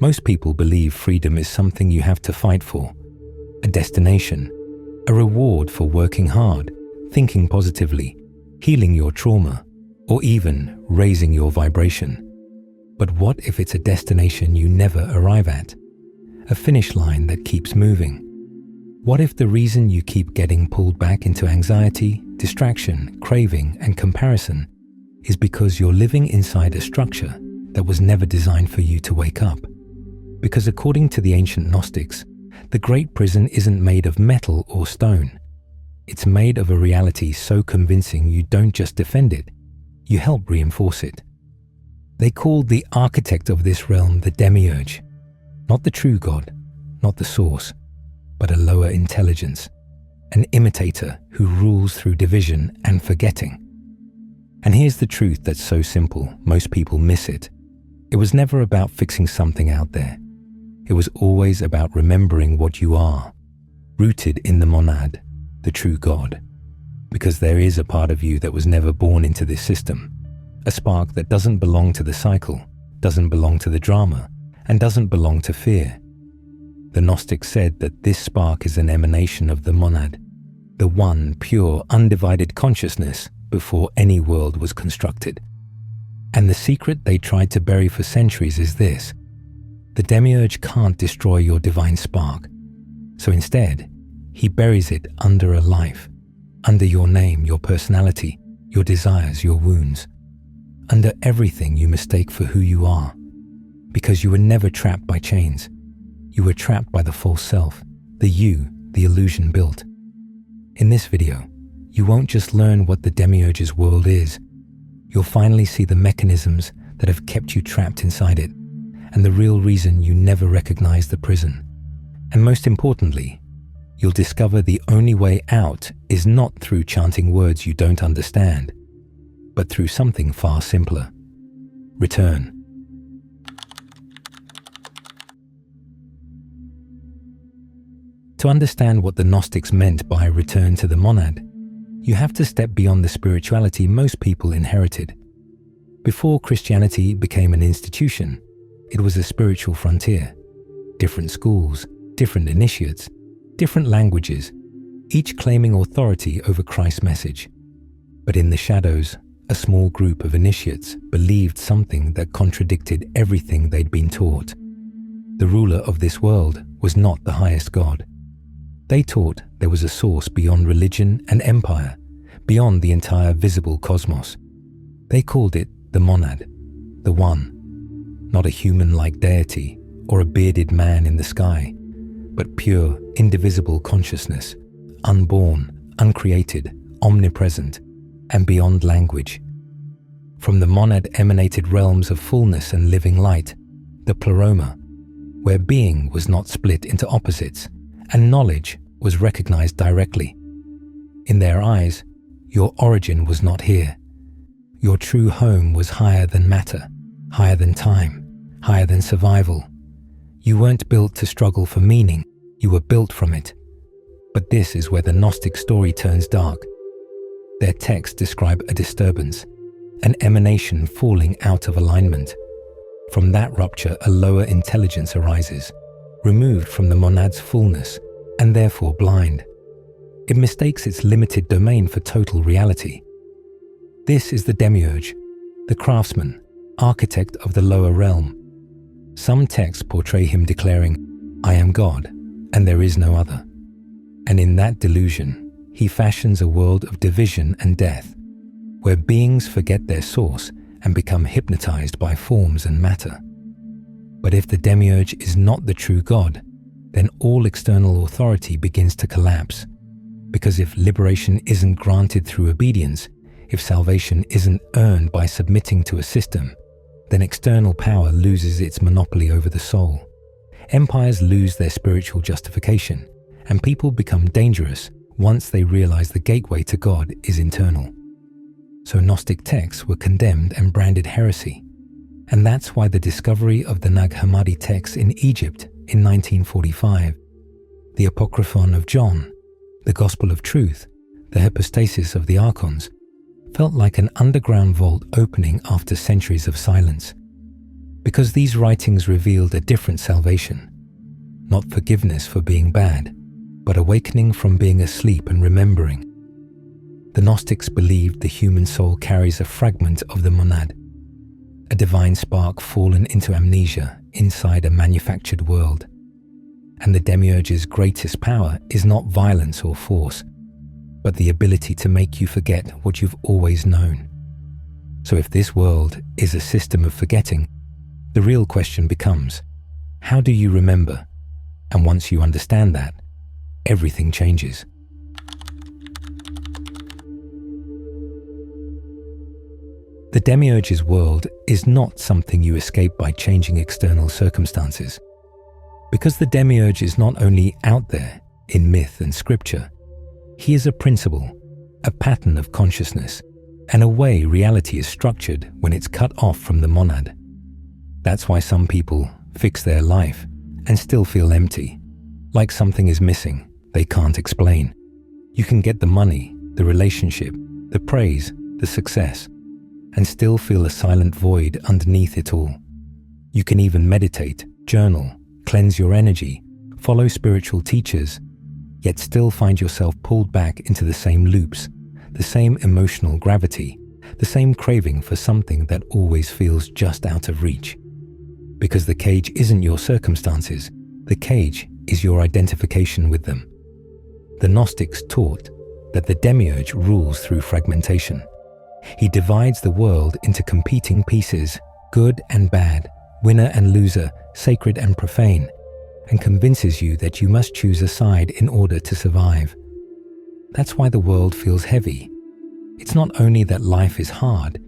Most people believe freedom is something you have to fight for, a destination, a reward for working hard, thinking positively, healing your trauma, or even raising your vibration. But what if it's a destination you never arrive at? A finish line that keeps moving? What if the reason you keep getting pulled back into anxiety, distraction, craving, and comparison is because you're living inside a structure that was never designed for you to wake up? Because according to the ancient Gnostics, the great prison isn't made of metal or stone. It's made of a reality so convincing you don't just defend it, you help reinforce it. They called the architect of this realm the Demiurge, not the true God, not the source, but a lower intelligence, an imitator who rules through division and forgetting. And here's the truth that's so simple, most people miss it. It was never about fixing something out there. It was always about remembering what you are, rooted in the monad, the true God. Because there is a part of you that was never born into this system, a spark that doesn't belong to the cycle, doesn't belong to the drama, and doesn't belong to fear. The Gnostics said that this spark is an emanation of the monad, the one pure, undivided consciousness before any world was constructed. And the secret they tried to bury for centuries is this: the Demiurge can't destroy your divine spark. So instead, he buries it under a life, under your name, your personality, your desires, your wounds, under everything you mistake for who you are. Because you were never trapped by chains. You were trapped by the false self, the you the illusion built. In this video, you won't just learn what the Demiurge's world is. You'll finally see the mechanisms that have kept you trapped inside it, and the real reason you never recognized the prison. And most importantly, you'll discover the only way out is not through chanting words you don't understand, but through something far simpler: return. To understand what the Gnostics meant by return to the monad, you have to step beyond the spirituality most people inherited. Before Christianity became an institution, it was a spiritual frontier. Different schools, different initiates, different languages, each claiming authority over Christ's message. But in the shadows, a small group of initiates believed something that contradicted everything they'd been taught. The ruler of this world was not the highest God. They taught there was a source beyond religion and empire, beyond the entire visible cosmos. They called it the monad, the one. Not a human-like deity or a bearded man in the sky, but pure, indivisible consciousness, unborn, uncreated, omnipresent, and beyond language. From the monad emanated realms of fullness and living light, the Pleroma, where being was not split into opposites, and knowledge was recognized directly. In their eyes, your origin was not here. Your true home was higher than matter, higher than time, higher than survival. You weren't built to struggle for meaning, you were built from it. But this is where the Gnostic story turns dark. Their texts describe a disturbance, an emanation falling out of alignment. From that rupture, a lower intelligence arises, removed from the monad's fullness, and therefore blind. It mistakes its limited domain for total reality. This is the Demiurge, the craftsman, architect of the lower realm. Some texts portray him declaring, "I am God, and there is no other." And in that delusion, he fashions a world of division and death, where beings forget their source and become hypnotized by forms and matter. But if the Demiurge is not the true God, then all external authority begins to collapse. Because if liberation isn't granted through obedience, if salvation isn't earned by submitting to a system, then external power loses its monopoly over the soul. Empires lose their spiritual justification, and people become dangerous once they realize the gateway to God is internal. So Gnostic texts were condemned and branded heresy. And that's why the discovery of the Nag Hammadi texts in Egypt in 1945, the Apocryphon of John, the Gospel of Truth, the hypostasis of the Archons, felt like an underground vault opening after centuries of silence. because these writings revealed a different salvation, not forgiveness for being bad, but awakening from being asleep and remembering. The Gnostics believed the human soul carries a fragment of the monad, a divine spark fallen into amnesia inside a manufactured world. And the Demiurge's greatest power is not violence or force, but the ability to make you forget what you've always known. So if this world is a system of forgetting, the real question becomes, how do you remember? And once you understand that, everything changes. The Demiurge's world is not something you escape by changing external circumstances. Because the Demiurge is not only out there in myth and scripture, he is a principle, a pattern of consciousness, and a way reality is structured when it's cut off from the monad. That's why some people fix their life and still feel empty, like something is missing they can't explain. You can get the money, the relationship, the praise, the success, and still feel a silent void underneath it all. You can even meditate, journal, cleanse your energy, follow spiritual teachers, yet still find yourself pulled back into the same loops, the same emotional gravity, the same craving for something that always feels just out of reach. Because the cage isn't your circumstances, the cage is your identification with them. The Gnostics taught that the Demiurge rules through fragmentation. He divides the world into competing pieces, good and bad, winner and loser, sacred and profane, and convinces you that you must choose a side in order to survive. That's why the world feels heavy. It's not only that life is hard,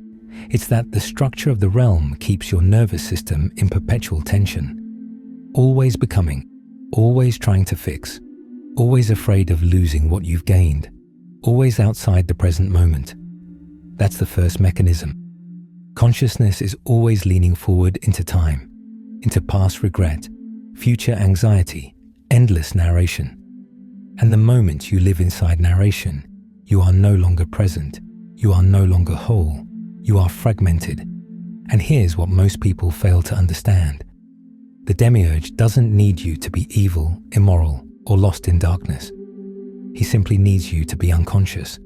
it's that the structure of the realm keeps your nervous system in perpetual tension. Always becoming, always trying to fix, always afraid of losing what you've gained, always outside the present moment. That's the first mechanism. Consciousness is always leaning forward into time, into past regret, future anxiety, endless narration. And the moment you live inside narration, you are no longer present, you are no longer whole, you are fragmented. And here's what most people fail to understand. The Demiurge doesn't need you to be evil, immoral, or lost in darkness. He simply needs you to be unconscious.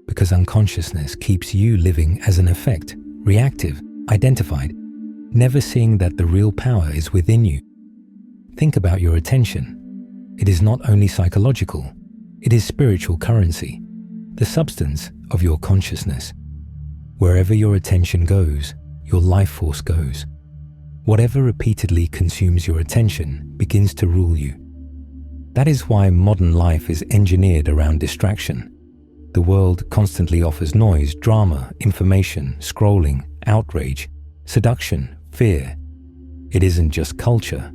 Because unconsciousness keeps you living as an effect, reactive, identified, never seeing that the real power is within you. Think about your attention. It is not only psychological, it is spiritual currency, the substance of your consciousness. Wherever your attention goes, your life force goes. Whatever repeatedly consumes your attention begins to rule you. That is why modern life is engineered around distraction. The world constantly offers noise, drama, information, scrolling, outrage, seduction, fear. It isn't just culture.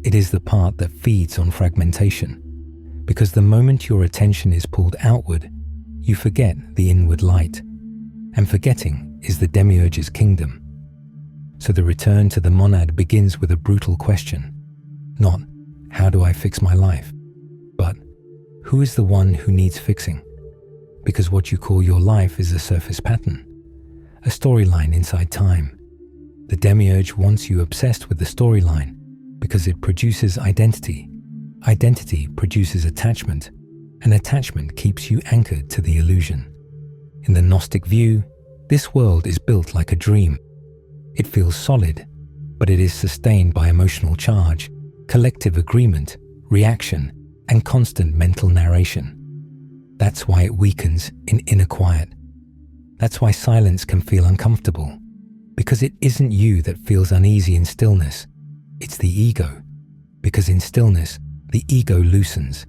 It is the part that feeds on fragmentation. Because the moment your attention is pulled outward, you forget the inward light. And forgetting is the Demiurge's kingdom. So the return to the monad begins with a brutal question. Not, how do I fix my life? But, who is the one who needs fixing? Because what you call your life is a surface pattern, a storyline inside time. The Demiurge wants you obsessed with the storyline because it produces identity. Identity produces attachment, and attachment keeps you anchored to the illusion. In the Gnostic view, this world is built like a dream. It feels solid, but it is sustained by emotional charge, collective agreement, reaction, and constant mental narration. That's why it weakens in inner quiet. That's why silence can feel uncomfortable, because it isn't you that feels uneasy in stillness. It's the ego, because in stillness, the ego loosens.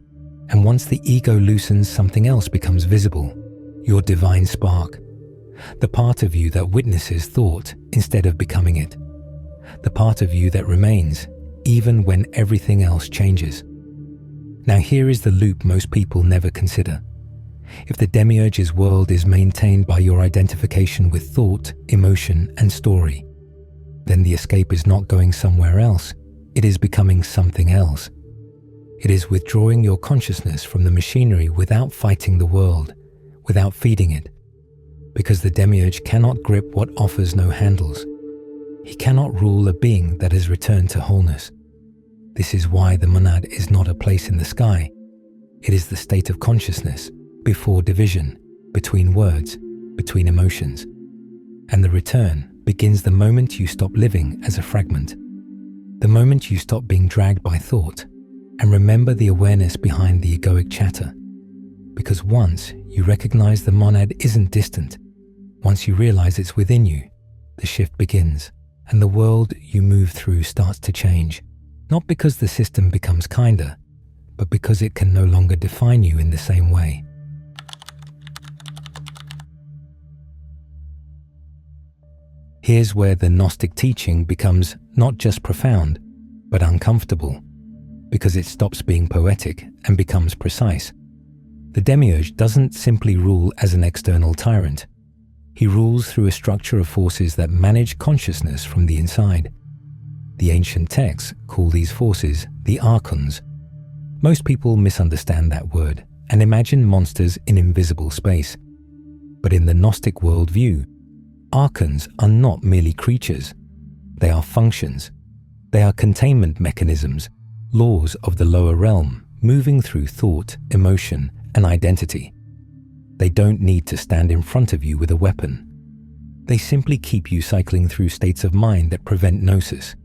And once the ego loosens, something else becomes visible, your divine spark. The part of you that witnesses thought instead of becoming it. The part of you that remains, even when everything else changes. Now here is the loop most people never consider. If the Demiurge's world is maintained by your identification with thought, emotion, and story, then the escape is not going somewhere else, it is becoming something else. It is withdrawing your consciousness from the machinery without fighting the world, without feeding it, because the Demiurge cannot grip what offers no handles. He cannot rule a being that has returned to wholeness. This is why the monad is not a place in the sky. It is the state of consciousness before division, between words, between emotions. And the return begins the moment you stop living as a fragment, the moment you stop being dragged by thought and remember the awareness behind the egoic chatter. Because once you recognize the monad isn't distant, once you realize it's within you, the shift begins and the world you move through starts to change, not because the system becomes kinder, but because it can no longer define you in the same way. Here's where the Gnostic teaching becomes not just profound, but uncomfortable, because it stops being poetic and becomes precise. The Demiurge doesn't simply rule as an external tyrant. He rules through a structure of forces that manage consciousness from the inside. The ancient texts call these forces the Archons. Most people misunderstand that word and imagine monsters in invisible space. But in the Gnostic worldview, Archons are not merely creatures. They are functions. They are containment mechanisms, laws of the lower realm, moving through thought, emotion, and identity. They don't need to stand in front of you with a weapon. They simply keep you cycling through states of mind that prevent Gnosis.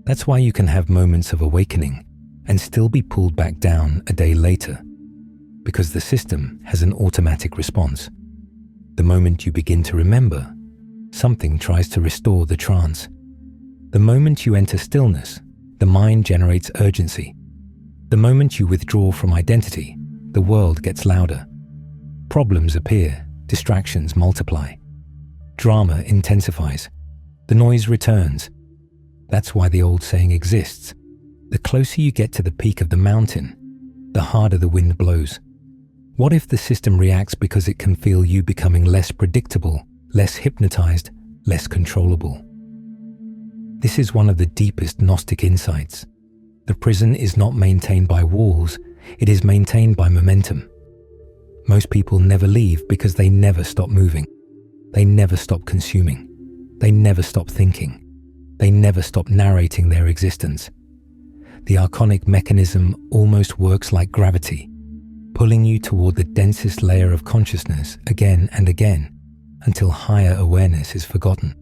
That's why you can have moments of awakening and still be pulled back down a day later, because the system has an automatic response. The moment you begin to remember, something tries to restore the trance. The moment you enter stillness, the mind generates urgency. The moment you withdraw from identity, the world gets louder. Problems appear, distractions multiply. Drama intensifies. The noise returns. That's why the old saying exists. The closer you get to the peak of the mountain, the harder the wind blows. What if the system reacts because it can feel you becoming less predictable, less hypnotized, less controllable? This is one of the deepest Gnostic insights. The prison is not maintained by walls, it is maintained by momentum. Most people never leave because they never stop moving. They never stop consuming. They never stop thinking. They never stop narrating their existence. The Archonic mechanism almost works like gravity, pulling you toward the densest layer of consciousness again and again until higher awareness is forgotten.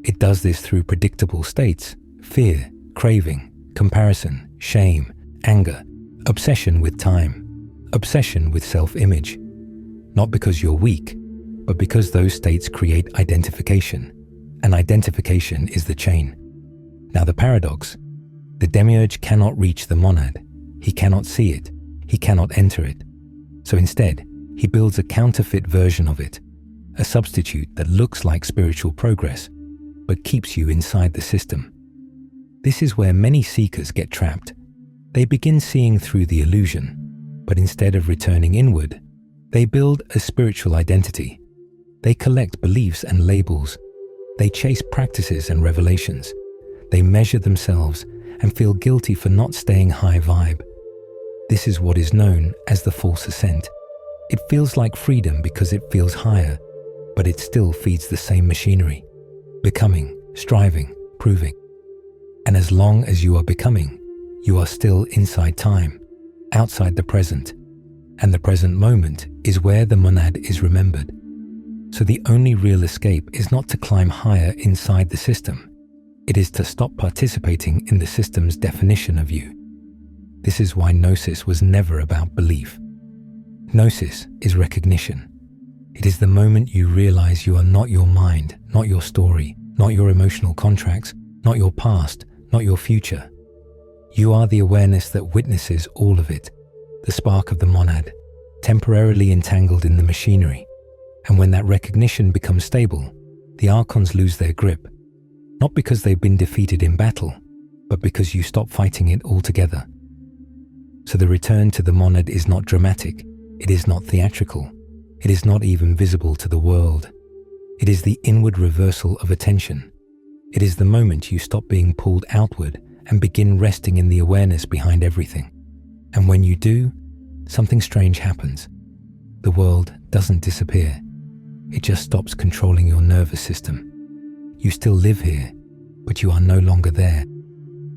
It does this through predictable states: fear, craving, comparison, shame, anger, obsession with time, obsession with self-image. Not because you're weak, but because those states create identification, and identification is the chain. Now the paradox: the Demiurge cannot reach the monad. He cannot see it. He cannot enter it. So instead, he builds a counterfeit version of it, a substitute that looks like spiritual progress, but keeps you inside the system. This is where many seekers get trapped. They begin seeing through the illusion, but instead of returning inward, they build a spiritual identity. They collect beliefs and labels. They chase practices and revelations. They measure themselves and feel guilty for not staying high vibe. This is what is known as the false ascent. It feels like freedom because it feels higher, but it still feeds the same machinery: becoming, striving, proving. And as long as you are becoming, you are still inside time, outside the present. And the present moment is where the monad is remembered. So the only real escape is not to climb higher inside the system. It is to stop participating in the system's definition of you. This is why Gnosis was never about belief. Gnosis is recognition. It is the moment you realize you are not your mind, not your story, not your emotional contracts, not your past, not your future. You are the awareness that witnesses all of it, the spark of the monad, temporarily entangled in the machinery. And when that recognition becomes stable, the Archons lose their grip, not because they've been defeated in battle, but because you stop fighting it altogether. So the return to the monad is not dramatic, it is not theatrical, it is not even visible to the world. It is the inward reversal of attention. It is the moment you stop being pulled outward and begin resting in the awareness behind everything. And when you do, something strange happens. The world doesn't disappear. It just stops controlling your nervous system. You still live here, but you are no longer there.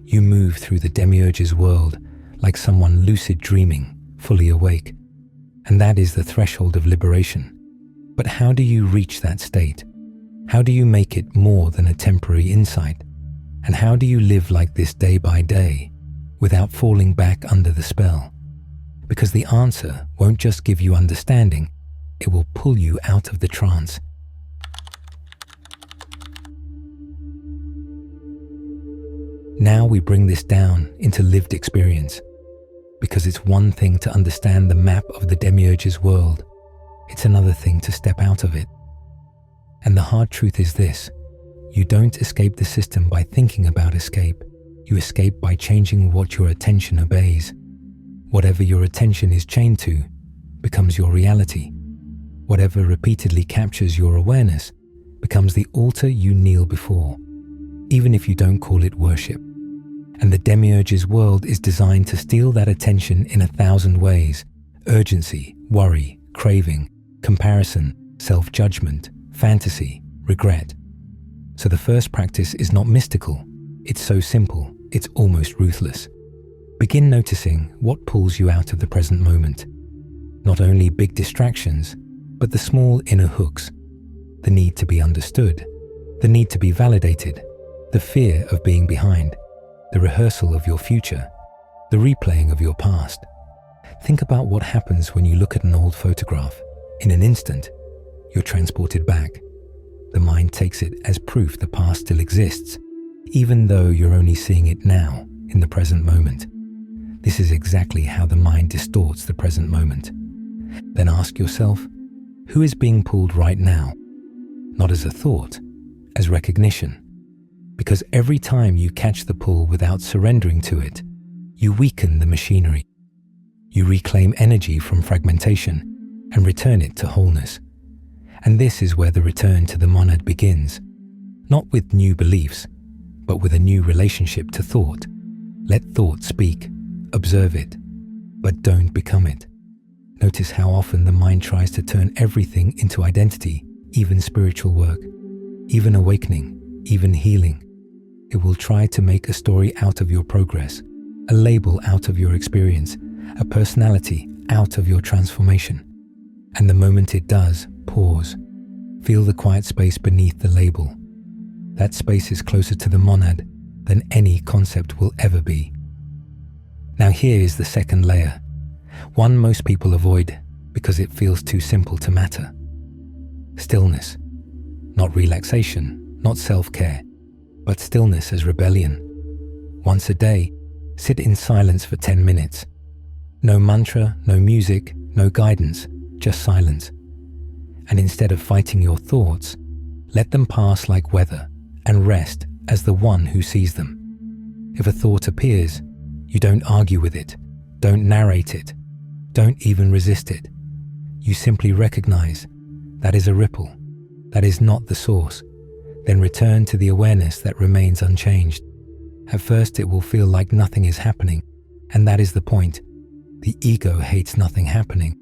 You move through the Demiurge's world like someone lucid dreaming, fully awake. And that is the threshold of liberation. But how do you reach that state? How do you make it more than a temporary insight? And how do you live like this day by day without falling back under the spell? Because the answer won't just give you understanding, it will pull you out of the trance. Now we bring this down into lived experience, because it's one thing to understand the map of the Demiurge's world. It's another thing to step out of it. And the hard truth is this: you don't escape the system by thinking about escape. You escape by changing what your attention obeys. Whatever your attention is chained to becomes your reality. Whatever repeatedly captures your awareness becomes the altar you kneel before, even if you don't call it worship. And the Demiurge's world is designed to steal that attention in 1,000 ways: urgency, worry, craving, comparison, self-judgment, fantasy, regret. So the first practice is not mystical. It's so simple, it's almost ruthless. Begin noticing what pulls you out of the present moment. Not only big distractions, but the small inner hooks. The need to be understood, the need to be validated, the fear of being behind, the rehearsal of your future, the replaying of your past. Think about what happens when you look at an old photograph. In an instant, you're transported back. The mind takes it as proof the past still exists, even though you're only seeing it now, in the present moment. This is exactly how the mind distorts the present moment. Then ask yourself, who is being pulled right now? Not as a thought, as recognition. Because every time you catch the pull without surrendering to it, you weaken the machinery. You reclaim energy from fragmentation and return it to wholeness. And this is where the return to the monad begins, not with new beliefs, but with a new relationship to thought. Let thought speak, observe it, but don't become it. Notice how often the mind tries to turn everything into identity, even spiritual work, even awakening, even healing. It will try to make a story out of your progress, a label out of your experience, a personality out of your transformation. And the moment it does, pause. Feel the quiet space beneath the label. That space is closer to the monad than any concept will ever be. Now here is the second layer, one most people avoid because it feels too simple to matter. Stillness. Not relaxation, not self-care, but stillness as rebellion. Once a day, sit in silence for 10 minutes. No mantra, no music, no guidance, just silence. And instead of fighting your thoughts, let them pass like weather and rest as the one who sees them. If a thought appears, you don't argue with it, don't narrate it, don't even resist it. You simply recognize that is a ripple, that is not the source. Then return to the awareness that remains unchanged. At first it will feel like nothing is happening, and that is the point. The ego hates nothing happening,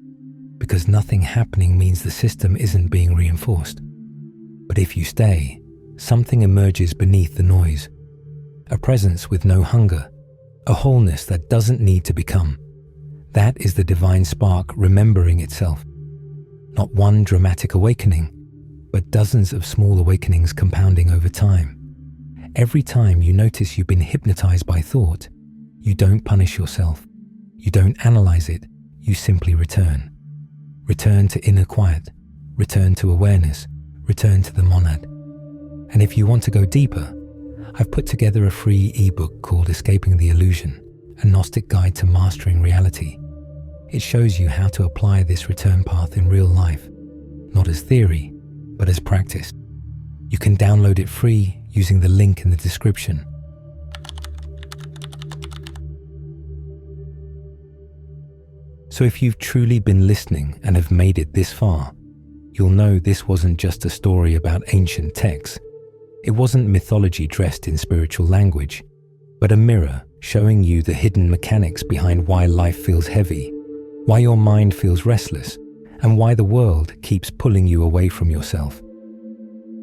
because nothing happening means the system isn't being reinforced. But if you stay, something emerges beneath the noise. A presence with no hunger, a wholeness that doesn't need to become. That is the divine spark remembering itself. Not one dramatic awakening, but dozens of small awakenings compounding over time. Every time you notice you've been hypnotized by thought, you don't punish yourself. You don't analyze it, you simply return. Return to inner quiet, return to awareness, return to the monad. And if you want to go deeper, I've put together a free ebook called Escaping the Illusion, a Gnostic guide to mastering reality. It shows you how to apply this return path in real life, not as theory, but as practice. You can download it free using the link in the description. So if you've truly been listening and have made it this far, you'll know this wasn't just a story about ancient texts. It wasn't mythology dressed in spiritual language, but a mirror showing you the hidden mechanics behind why life feels heavy, why your mind feels restless, and why the world keeps pulling you away from yourself.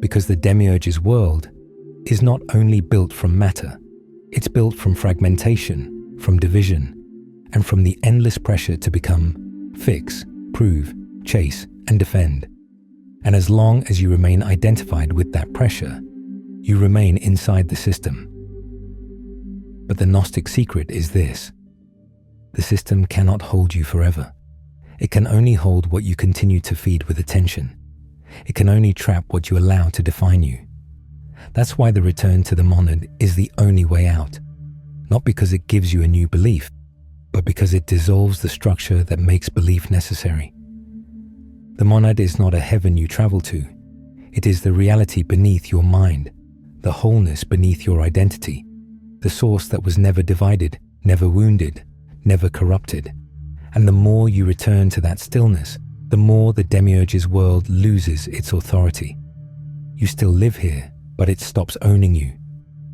Because the Demiurge's world is not only built from matter, it's built from fragmentation, from division, and from the endless pressure to become, fix, prove, chase, and defend. And as long as you remain identified with that pressure, you remain inside the system. But the Gnostic secret is this: the system cannot hold you forever. It can only hold what you continue to feed with attention. It can only trap what you allow to define you. That's why the return to the monad is the only way out, not because it gives you a new belief, but because it dissolves the structure that makes belief necessary. The monad is not a heaven you travel to. It is the reality beneath your mind, the wholeness beneath your identity, the source that was never divided, never wounded, never corrupted. And the more you return to that stillness, the more the Demiurge's world loses its authority. You still live here, but it stops owning you.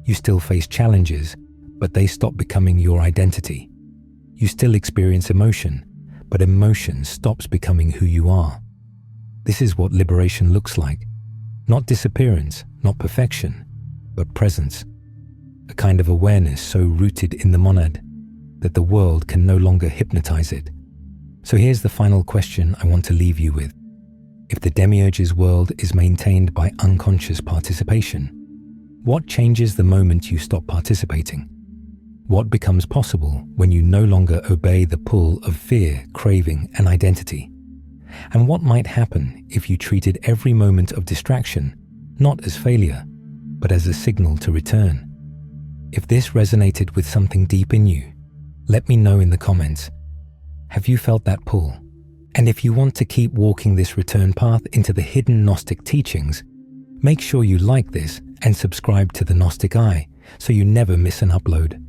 You still face challenges, but they stop becoming your identity. You still experience emotion, but emotion stops becoming who you are. This is what liberation looks like. Not disappearance, not perfection, but presence. A kind of awareness so rooted in the monad that the world can no longer hypnotize it. So here's the final question I want to leave you with. If the Demiurge's world is maintained by unconscious participation, what changes the moment you stop participating? What becomes possible when you no longer obey the pull of fear, craving, and identity? And what might happen if you treated every moment of distraction not as failure, but as a signal to return? If this resonated with something deep in you, let me know in the comments. Have you felt that pull? And if you want to keep walking this return path into the hidden Gnostic teachings, make sure you like this and subscribe to the Gnostic Eye so you never miss an upload.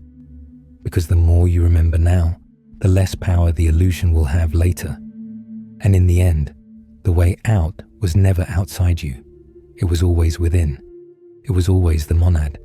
Because the more you remember now, the less power the illusion will have later. And in the end, the way out was never outside you. It was always within. It was always the monad.